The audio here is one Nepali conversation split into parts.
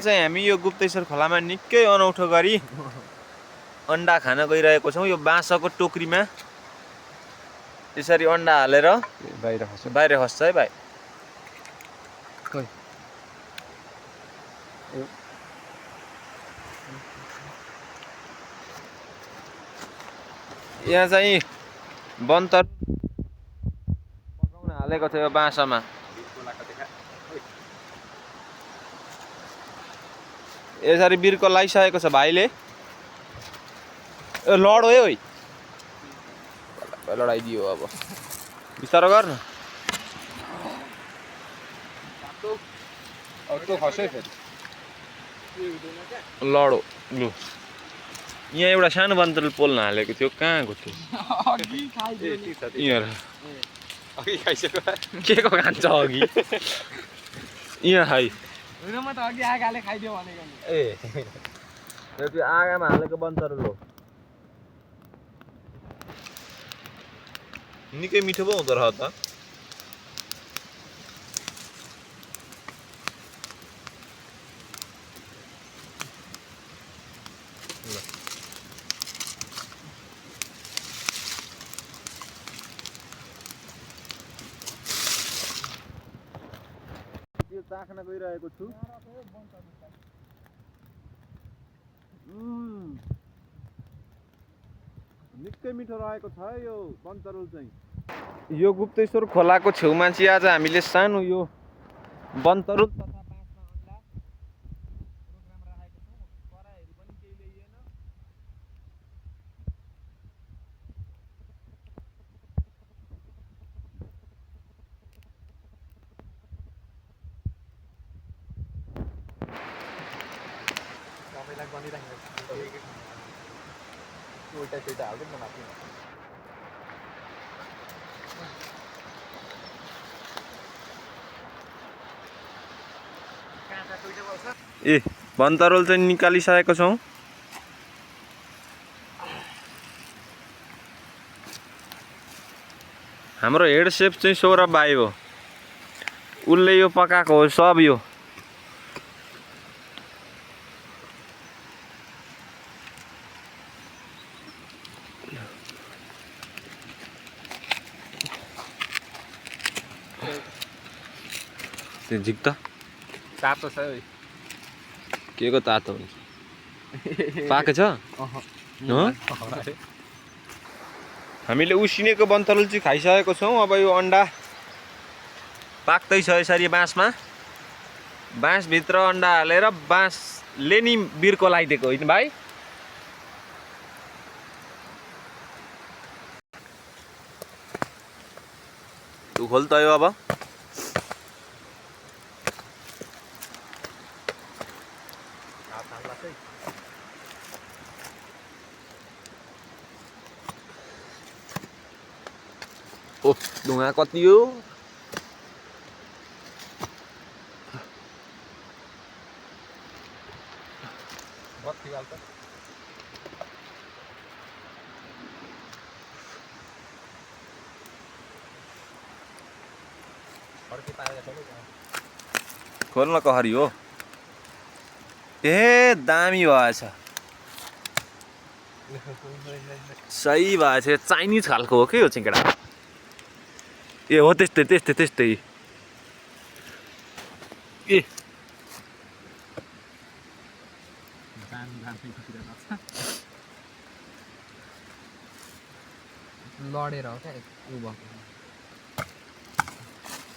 चाहिँ हामी यो गुप्तेश्वर खोलामा निकै अनौठो गरी अन्डा खान गइरहेको छौँ। यो बाँसको टोकरीमा यसरी अन्डा हालेर बाहिर खस्छ है भाइ। यहाँ चाहिँ बनतर पकाउन हालेको थियो बाँसमा। यसरी बिर्को लगाइसकेको छ भाइले। लडो है ओइ, लडाइदियो। अब बिस्तारो गर्न। लडो लु, यहाँ एउटा सानो बन्तरल पोल्न हालेको थियो, कहाँ गयो त्यो? के को खान्छ अघि? यहाँ है ए, त्यो आगामा हालेको बन्तरल हो। निकै मिठो पो हुँदो रहेछ त। यो चाख्न गइरहेको छु। निकै मिठो रहेको छ है यो बन्तरुल चाहिँ। यो गुप्तेश्वर खोलाको छेउमा चाहिँ आज हामीले सानो यो बन्तरुल तथा बाँसमा अन्डा प्रोग्राम राखेको छौँ। कराईहरू पनि केही ल्याइएन। ए, बन्तरुल चाहिँ निकालिसकेको छौँ। हाम्रो हेड सेफ चाहिँ सौरभ भाइ हो। उसले यो पकाएको हो सब। यो झिक्ता तातो छ के को तातो हुन्छ? पाके छ? हामीले उसिनेको बन्तरुल चाहिँ खाइसकेको छौँ। अब यो अन्डा पाक्दैछ यसरी बाँसमा। बाँसभित्र अन्डा हालेर बाँसले नि बिर्को लगाइदिएको होइन भाइ? तँ खोल त यो अब। ओ धुवा कति हो? खोल्न कहरी हो। ए दामी भएछ, सही भएछ। चाइनिज खालको हो के यो चिङ्गडा? ए हो त्यस्तै त्यस्तै त्यस्तै। ए लडेर हो क्या उ भएको।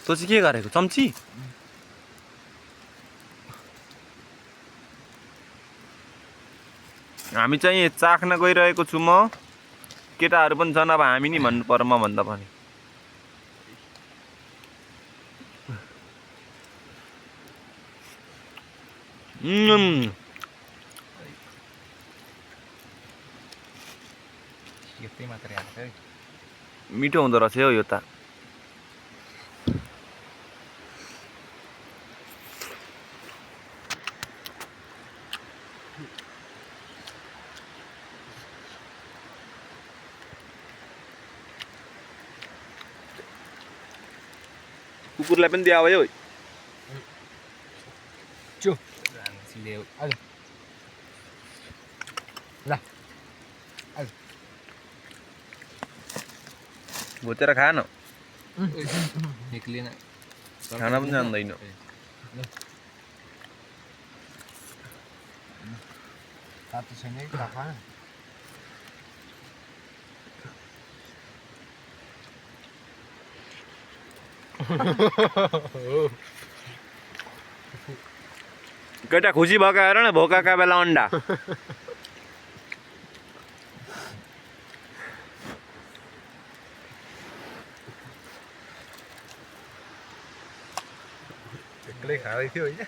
तँ चाहिँ के गरेको? चम्ची? हामी चाहिँ चाख्न गइरहेको छु म। केटाहरू पनि छन्। अब हामी नि भन्नु पर्यो म भन्दा पनि। मिठो हुँदो रहेछ हौ यो त। कुकुरलाई पनि दिया भयो। ल्याऊ आज ल आज भुतेर खा न निक्लिन खाना पनि जान्दैन तातो छैन है खा केटा खुसी भएको हेर न भोकाका बेला अन्डा एक्लै खाँदै थियो होइन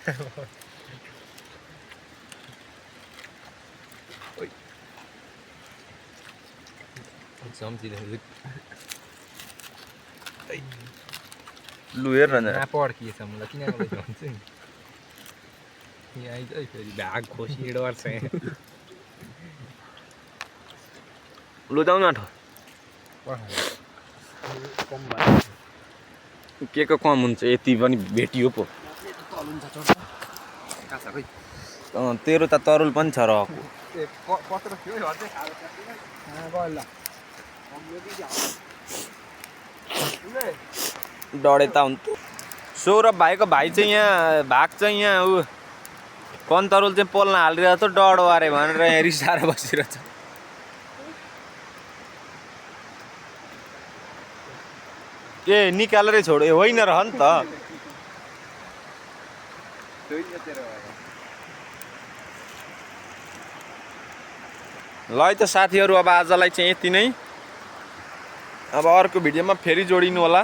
लु हेर न पड्किएछ मलाई किन भन्छु नि यहाँ आइज है फेरि भाग खोसी डर्छ लु जाउँ न के को कम हुन्छ यति पनि भेटियो पो तेरो त तरुल पनि छ रहको डढे त हुन्थ्यो सौरभ भाइको भाइ चाहिँ यहाँ भाग चाहिँ यहाँ ऊ कन्तरुल चाहिँ पोल्न हालिरहेको थियो डढो अरे भनेर यहाँ रिसाएर बसिरहेछ ए निकालेरै छोड्यो होइन रह नि त ल है त साथीहरू अब आजलाई चाहिँ यति नै अब अर्को भिडियोमा फेरि जोडिनु होला